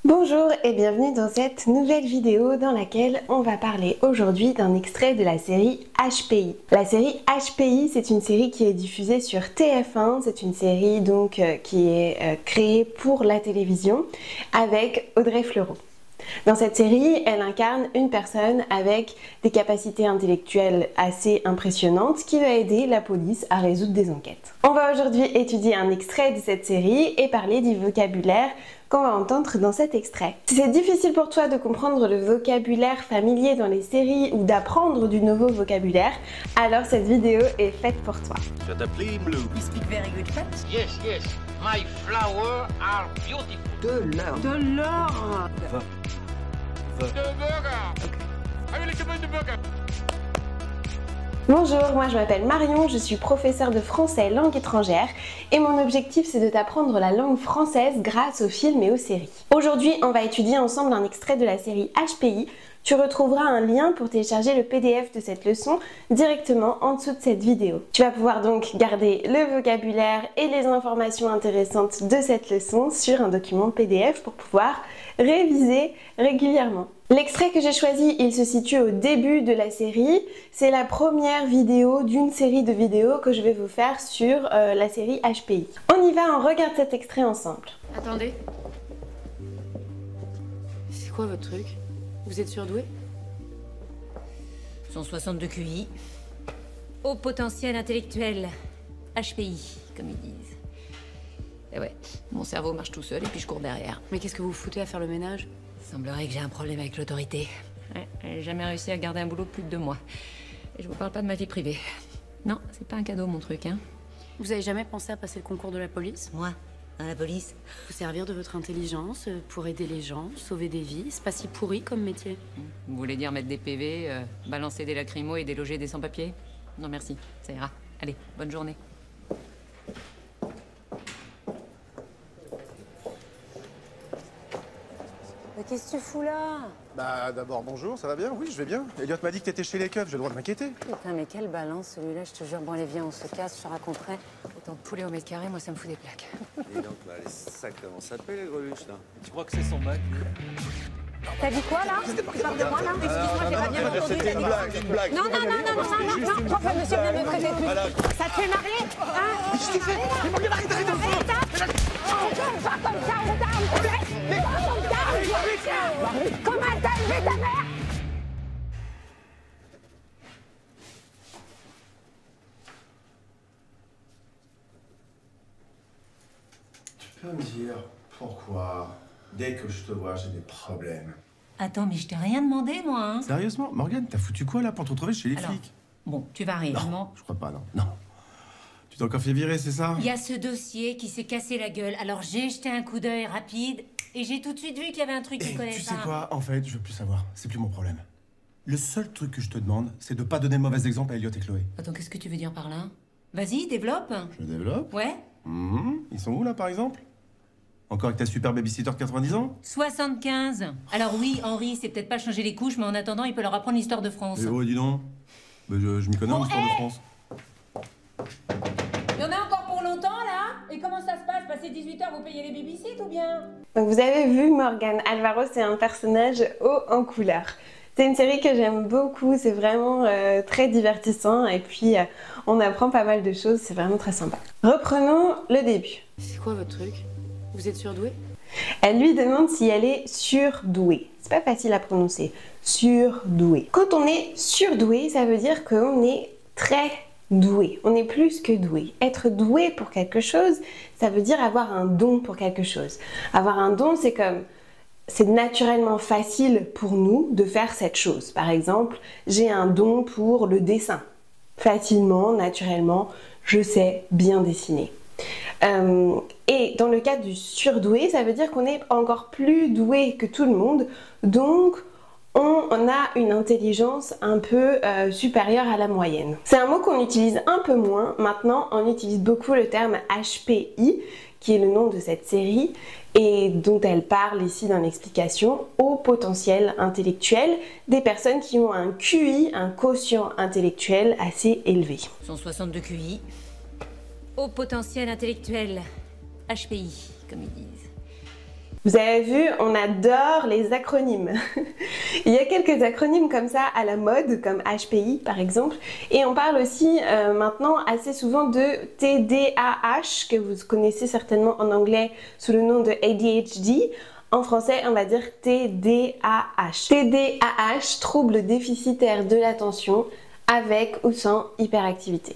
Bonjour et bienvenue dans cette nouvelle vidéo dans laquelle on va parler aujourd'hui d'un extrait de la série HPI. La série HPI, c'est une série qui est diffusée sur TF1, c'est une série donc qui est créée pour la télévision avec Audrey Fleurot. Dans cette série, elle incarne une personne avec des capacités intellectuelles assez impressionnantes qui va aider la police à résoudre des enquêtes. On va aujourd'hui étudier un extrait de cette série et parler du vocabulaire qu'on va entendre dans cet extrait. Si c'est difficile pour toi de comprendre le vocabulaire familier dans les séries ou d'apprendre du nouveau vocabulaire, alors cette vidéo est faite pour toi. Je t'appelle Blue. You speak very good French? Yes, yes. My flowers are beautiful. De l'or. De l'or. The burger. Okay. I will explain the burger. Bonjour, moi je m'appelle Marion, je suis professeure de français langue étrangère et mon objectif c'est de t'apprendre la langue française grâce aux films et aux séries. Aujourd'hui, on va étudier ensemble un extrait de la série HPI. Tu retrouveras un lien pour télécharger le PDF de cette leçon directement en dessous de cette vidéo. Tu vas pouvoir donc garder le vocabulaire et les informations intéressantes de cette leçon sur un document PDF pour pouvoir réviser régulièrement. L'extrait que j'ai choisi, il se situe au début de la série. C'est la première vidéo d'une série de vidéos que je vais vous faire sur la série HPI. On y va, on regarde cet extrait ensemble. Attendez. C'est quoi votre truc? Vous êtes surdoué? 162 QI. Haut potentiel intellectuel. HPI, comme ils disent. Et ouais, mon cerveau marche tout seul et puis je cours derrière. Mais qu'est-ce que vous foutez à faire le ménage? Il semblerait que j'ai un problème avec l'autorité. Ouais, j'ai jamais réussi à garder un boulot plus de 2 mois. Et je vous parle pas de ma vie privée. Non, c'est pas un cadeau mon truc, hein. Vous avez jamais pensé à passer le concours de la police? Moi, à la police. Vous servir de votre intelligence pour aider les gens, sauver des vies? C'est pas si pourri comme métier. Vous voulez dire mettre des PV, balancer des lacrymos et déloger des sans-papiers? Non merci, ça ira. Allez, bonne journée. Mais qu'est-ce que tu fous là? Bah d'abord bonjour, ça va bien? Oui, je vais bien. Elliot m'a dit que t'étais chez les keufs, j'ai le droit de m'inquiéter. Putain, mais quelle balance celui-là, je te jure. Bon, allez, viens, on se casse, je te raconterai. Autant de poulet au mètre carré, moi ça me fout des plaques. Et donc là, elle est sacrément sapée, les greluches, là. Tu crois que c'est son bac, lui? T'as dit quoi là? Tu parles de moi là? Excuse-moi, j'ai pas bien entendu. C'était une blague, une blague. Non, enfin, monsieur, viens me prêter plus. Ça te fait marrer? Hein? Qu'est-ce que tu fais? Arrête, Pas comme ça, on comment t'as élevé ta mère? Tu peux me dire pourquoi, dès que je te vois, j'ai des problèmes? Attends, mais je t'ai rien demandé, moi, hein. Sérieusement, Morgane, t'as foutu quoi là pour te retrouver chez les Alors, flics? Bon, tu vas réellement... Non, je crois pas, non. Non. Tu t'es encore fait virer, c'est ça? Il y a ce dossier qui s'est cassé la gueule, alors j'ai jeté un coup d'œil rapide et j'ai tout de suite vu qu'il y avait un truc qui collait Tu pas. sais quoi? En fait, je veux plus savoir. C'est plus mon problème. Le seul truc que je te demande, c'est de pas donner le mauvais exemple à Elliot et Chloé. Attends, qu'est-ce que tu veux dire par là? Vas-y, développe. Je développe. Ouais. Ils sont où là, par exemple? Encore avec ta super babysitter de 90 ans? 75. Alors oui, Henri, c'est peut-être pas changer les couches, mais en attendant, il peut leur apprendre l'histoire de France. Eh oh, dis donc. Bah, je m'y connais en histoire de France. Il y en a encore pour longtemps, là? Et comment ça se passe? Passer 18 heures, vous payez les babysittes ou bien? Donc vous avez vu, Morgane Alvaro, c'est un personnage haut en couleur. C'est une série que j'aime beaucoup, c'est vraiment très divertissant et puis on apprend pas mal de choses, c'est vraiment très sympa. Reprenons le début. C'est quoi votre truc? Vous êtes surdoué? Elle lui demande si elle est surdouée. C'est pas facile à prononcer. Surdouée. Quand on est surdoué, ça veut dire qu'on est très doué. On est plus que doué. Être doué pour quelque chose, ça veut dire avoir un don pour quelque chose. Avoir un don, c'est comme... C'est naturellement facile pour nous de faire cette chose. Par exemple, j'ai un don pour le dessin. Facilement, naturellement, je sais bien dessiner. Et dans le cas du surdoué, ça veut dire qu'on est encore plus doué que tout le monde. Donc, on a une intelligence un peu supérieure à la moyenne. C'est un mot qu'on utilise un peu moins. Maintenant, on utilise beaucoup le terme HPI, qui est le nom de cette série et dont elle parle ici dans l'explication, au potentiel intellectuel des personnes qui ont un QI, un quotient intellectuel assez élevé. 162 QI. Haut potentiel intellectuel. HPI, comme ils disent. Vous avez vu, on adore les acronymes. Il y a quelques acronymes comme ça à la mode, comme HPI par exemple. Et on parle aussi maintenant assez souvent de TDAH, que vous connaissez certainement en anglais sous le nom de ADHD. En français, on va dire TDAH. TDAH, trouble déficitaire de l'attention, avec ou sans hyperactivité.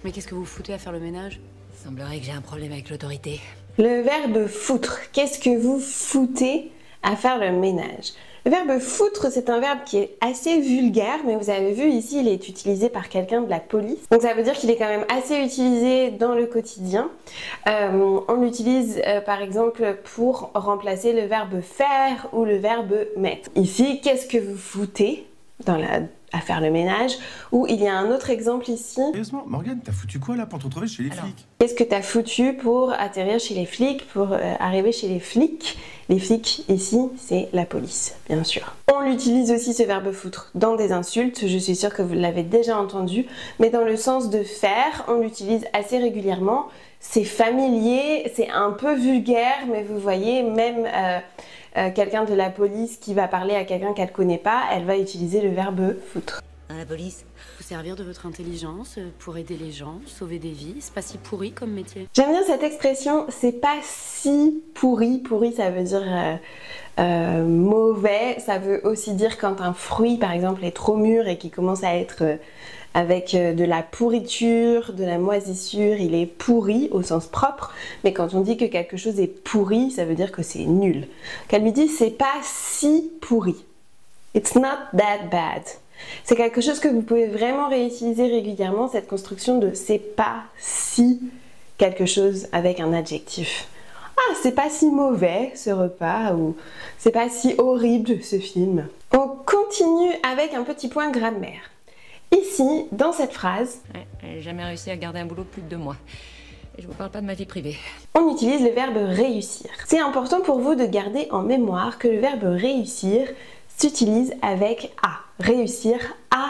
Mais qu'est-ce que vous foutez à faire le ménage? Il semblerait que j'ai un problème avec l'autorité. Le verbe foutre. Qu'est-ce que vous foutez à faire le ménage? Le verbe foutre, c'est un verbe qui est assez vulgaire, mais vous avez vu ici, il est utilisé par quelqu'un de la police. Donc ça veut dire qu'il est quand même assez utilisé dans le quotidien. On l'utilise par exemple pour remplacer le verbe faire ou le verbe mettre. Ici, qu'est-ce que vous foutez à faire le ménage? Ou il y a un autre exemple ici. Sérieusement, Morgane, t'as foutu quoi là pour te retrouver chez les flics? Qu'est-ce que t'as foutu pour atterrir chez les flics, pour arriver chez les flics? Les flics, ici, c'est la police, bien sûr. On l'utilise aussi, ce verbe foutre, dans des insultes. Je suis sûre que vous l'avez déjà entendu. Mais dans le sens de faire, on l'utilise assez régulièrement. C'est familier, c'est un peu vulgaire, mais vous voyez, même quelqu'un de la police qui va parler à quelqu'un qu'elle ne connaît pas, elle va utiliser le verbe foutre. À la police? Vous servir de votre intelligence pour aider les gens, sauver des vies, c'est pas si pourri comme métier. J'aime bien cette expression, c'est pas si pourri. Pourri, ça veut dire mauvais. Ça veut aussi dire quand un fruit, par exemple, est trop mûr et qui commence à être avec de la pourriture, de la moisissure, il est pourri au sens propre. Mais quand on dit que quelque chose est pourri, ça veut dire que c'est nul. Qu'elle lui dit, c'est pas si pourri. It's not that bad. C'est quelque chose que vous pouvez vraiment réutiliser régulièrement, cette construction de c'est pas si quelque chose avec un adjectif. Ah, c'est pas si mauvais ce repas, ou c'est pas si horrible ce film. On continue avec un petit point grammaire. Ici, dans cette phrase, J'ai jamais réussi à garder un boulot plus de 2 mois. Et je vous parle pas de ma vie privée. on utilise le verbe réussir. C'est important pour vous de garder en mémoire que le verbe réussir s'utilise avec à. Réussir à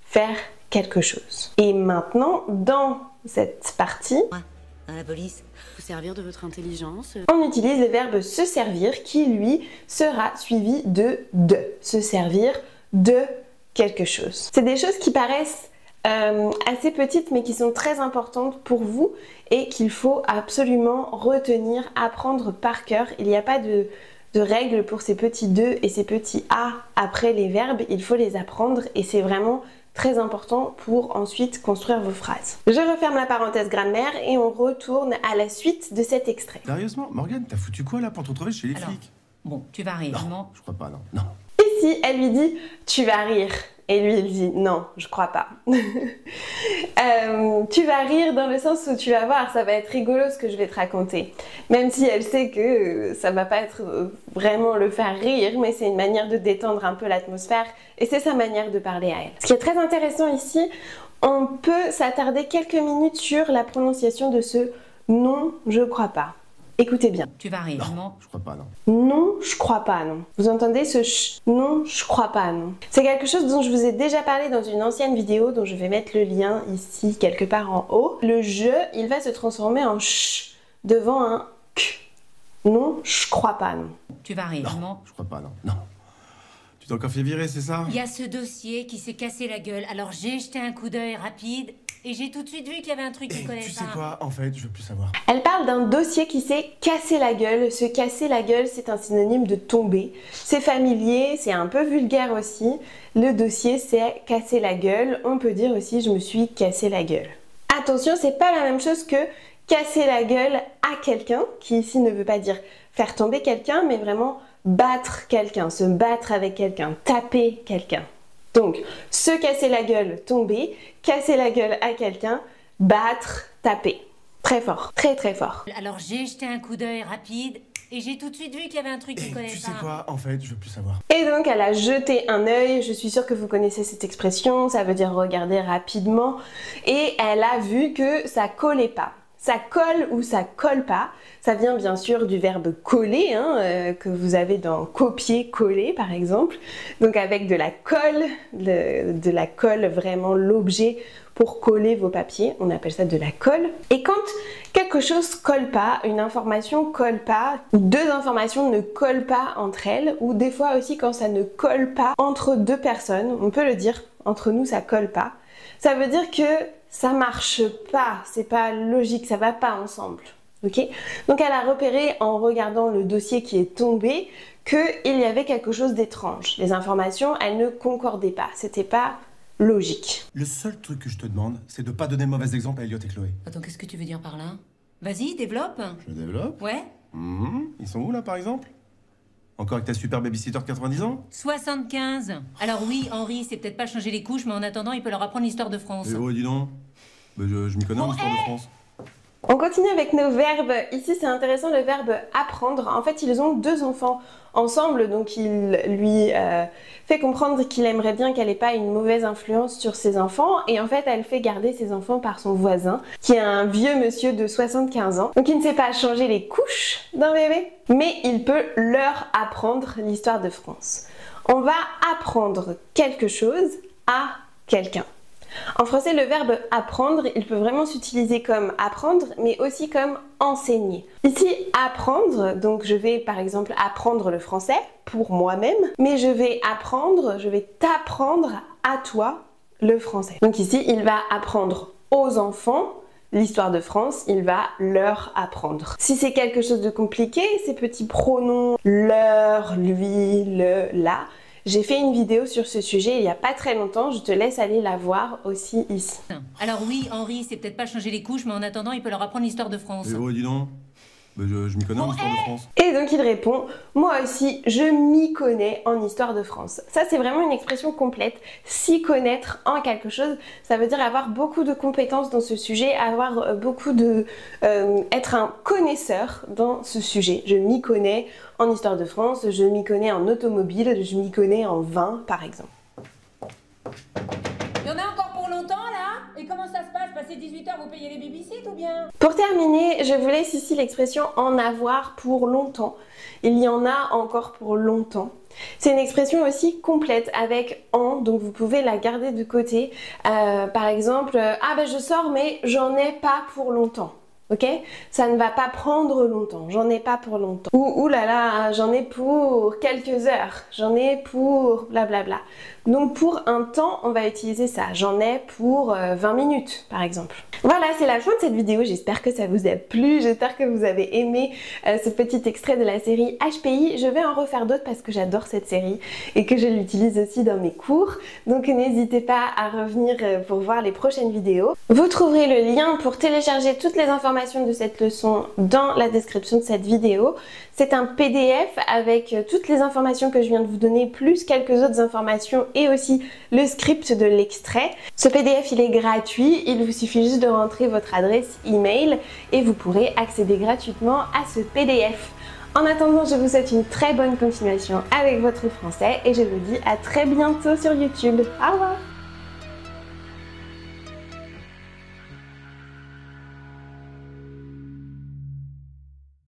faire quelque chose. Et maintenant, dans cette partie, À la police? Vous servir de votre intelligence. on utilise le verbe se servir qui, lui, sera suivi de. Se servir de quelque chose. C'est des choses qui paraissent assez petites mais qui sont très importantes pour vous et qu'il faut absolument retenir, apprendre par cœur. Il n'y a pas de règles pour ces petits de et ces petits a après les verbes, il faut les apprendre et c'est vraiment très important pour ensuite construire vos phrases. Je referme la parenthèse grammaire et on retourne à la suite de cet extrait. Sérieusement, Morgane, t'as foutu quoi là pour te retrouver chez les flics? Bon, tu vas rire, Non, je crois pas, non. Ici, elle lui dit « tu vas rire ». Et lui, il dit « non, je crois pas ». Tu vas rire dans le sens où tu vas voir, ça va être rigolo ce que je vais te raconter. Même si elle sait que ça va pas être vraiment le faire rire, mais c'est une manière de détendre un peu l'atmosphère et c'est sa manière de parler à elle. Ce qui est très intéressant ici, on peut s'attarder quelques minutes sur la prononciation de ce « non, je crois pas ». Écoutez bien. Tu vas rire, non? Je crois pas, non. Non, je crois pas, non. Vous entendez ce ch? Non, je crois pas, non. C'est quelque chose dont je vous ai déjà parlé dans une ancienne vidéo, dont je vais mettre le lien ici, quelque part en haut. Le je, il va se transformer en ch devant un k. Non, je crois pas, non. Tu vas rire, non? Je crois pas, non. Tu t'es encore fait virer, c'est ça? Il y a ce dossier qui s'est cassé la gueule, alors j'ai jeté un coup d'œil rapide et j'ai tout de suite vu qu'il y avait un truc qui collait Tu pas. sais quoi, en fait, je veux plus savoir. Elle parle d'un dossier qui s'est cassé la gueule. Se casser la gueule, c'est un synonyme de tomber. C'est familier, c'est un peu vulgaire aussi. Le dossier, c'est casser la gueule. On peut dire aussi je me suis cassé la gueule. Attention, c'est pas la même chose que casser la gueule à quelqu'un, qui ici ne veut pas dire faire tomber quelqu'un, mais vraiment battre quelqu'un, se battre avec quelqu'un, taper quelqu'un. Donc, se casser la gueule, tomber, casser la gueule à quelqu'un, battre, taper. Très fort, très très fort. Alors j'ai jeté un coup d'œil rapide et j'ai tout de suite vu qu'il y avait un truc qui collait pas. Tu sais quoi, en fait, je veux plus savoir. Et donc elle a jeté un œil, je suis sûre que vous connaissez cette expression, ça veut dire regarder rapidement, et elle a vu que ça collait pas. Ça colle ou ça colle pas. Ça vient bien sûr du verbe coller, que vous avez dans copier-coller par exemple. Donc avec de la colle, de la colle vraiment l'objet pour coller vos papiers, on appelle ça de la colle. Et quand quelque chose colle pas, une information colle pas, ou deux informations ne collent pas entre elles, ou des fois aussi quand ça ne colle pas entre deux personnes, on peut le dire, entre nous ça colle pas, ça veut dire que ça marche pas, c'est pas logique, ça va pas ensemble. Ok? Donc elle a repéré en regardant le dossier qui est tombé qu'il y avait quelque chose d'étrange. Les informations, elles ne concordaient pas, c'était pas logique. Le seul truc que je te demande, c'est de pas donner mauvais exemple à Elliot et Chloé. Attends, qu'est-ce que tu veux dire par là? Vas-y, développe. Je développe. Ouais. Ils sont où là par exemple? Encore avec ta super babysitter de 90 ans? 75. Alors oui, Henri, c'est peut-être pas changer les couches, mais en attendant, il peut leur apprendre l'histoire de France. Eh oh, dis donc. Bah, je m'y connais en histoire de France. On continue avec nos verbes. Ici, c'est intéressant le verbe apprendre. En fait, ils ont deux enfants ensemble, donc il lui fait comprendre qu'il aimerait bien qu'elle n'ait pas une mauvaise influence sur ses enfants. Et en fait, elle fait garder ses enfants par son voisin, qui est un vieux monsieur de 75 ans. Donc, il ne sait pas changer les couches d'un bébé, mais il peut leur apprendre l'histoire de France. On va apprendre quelque chose à quelqu'un. En français, le verbe apprendre, il peut vraiment s'utiliser comme apprendre, mais aussi comme enseigner. Ici, apprendre, donc je vais par exemple apprendre le français pour moi-même, mais je vais t'apprendre à toi le français. Donc ici, il va apprendre aux enfants l'histoire de France, il va leur apprendre. Si c'est quelque chose de compliqué, ces petits pronoms, leur, lui, le, la, j'ai fait une vidéo sur ce sujet il n'y a pas très longtemps, je te laisse aller la voir aussi ici. Alors oui, Henri, c'est peut-être pas changer les couches, mais en attendant, il peut leur apprendre l'histoire de France. Eh oh, dis donc. Bah, je m'y connais en histoire de France. Et donc il répond, moi aussi, je m'y connais en histoire de France. Ça, c'est vraiment une expression complète. S'y connaître en quelque chose, ça veut dire avoir beaucoup de compétences dans ce sujet, avoir beaucoup de... être un connaisseur dans ce sujet. Je m'y connais en histoire de France, je m'y connais en automobile, je m'y connais en vin, par exemple. Il y en a encore pour longtemps, là? Et comment ça se passe? Passer 18 heures, vous payez les babysittes ou bien? Pour terminer, je vous laisse ici l'expression en avoir pour longtemps. Il y en a encore pour longtemps. C'est une expression aussi complète avec en, donc vous pouvez la garder de côté. Par exemple, ah ben je sors mais j'en ai pas pour longtemps. Ok? Ça ne va pas prendre longtemps, j'en ai pas pour longtemps. Ou oulala, j'en ai pour quelques heures, j'en ai pour blablabla. Donc pour un temps, on va utiliser ça. J'en ai pour 20 minutes, par exemple. Voilà, c'est la fin de cette vidéo. J'espère que ça vous a plu. J'espère que vous avez aimé ce petit extrait de la série HPI. Je vais en refaire d'autres parce que j'adore cette série et que je l'utilise aussi dans mes cours. Donc n'hésitez pas à revenir pour voir les prochaines vidéos. Vous trouverez le lien pour télécharger toutes les informations de cette leçon dans la description de cette vidéo. C'est un PDF avec toutes les informations que je viens de vous donner, plus quelques autres informations et aussi le script de l'extrait. Ce PDF, il est gratuit, il vous suffit juste de rentrer votre adresse email et vous pourrez accéder gratuitement à ce PDF. En attendant, je vous souhaite une très bonne continuation avec votre français et je vous dis à très bientôt sur YouTube. Au revoir!